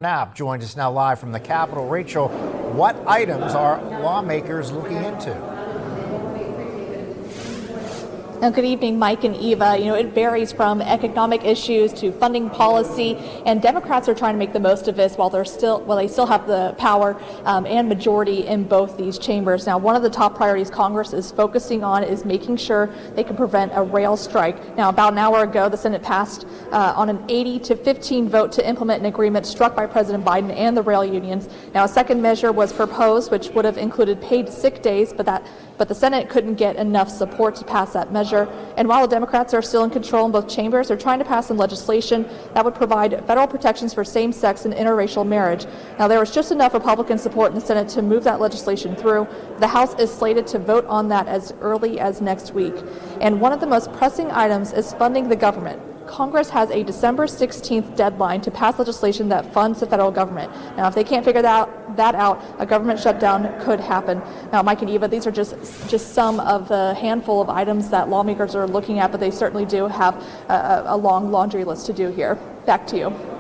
Knapp joins us now live from the Capitol. Rachel, what items are lawmakers looking into? Good evening, Mike and Eva. It varies from economic issues to funding policy, and Democrats are trying to make the most of this while they still have the power and majority in both these chambers. Now, one of the top priorities Congress is focusing on is making sure they can prevent a rail strike. Now, about an hour ago, the Senate passed on an 80-15 vote to implement an agreement struck by President Biden and the rail unions. Now, a second measure was proposed, which would have included paid sick days, but the Senate couldn't get enough support to pass that measure. And while the Democrats are still in control in both chambers, they're trying to pass some legislation that would provide federal protections for same-sex and interracial marriage. Now, there was just enough Republican support in the Senate to move that legislation through. The House is slated to vote on that as early as next week. And one of the most pressing items is funding the government. Congress has a December 16th deadline to pass legislation that funds the federal government. Now, if they can't figure that out, a government shutdown could happen. Now, Mike and Eva, these are just some of the handful of items that lawmakers are looking at, but they certainly do have a long laundry list to do here. Back to you.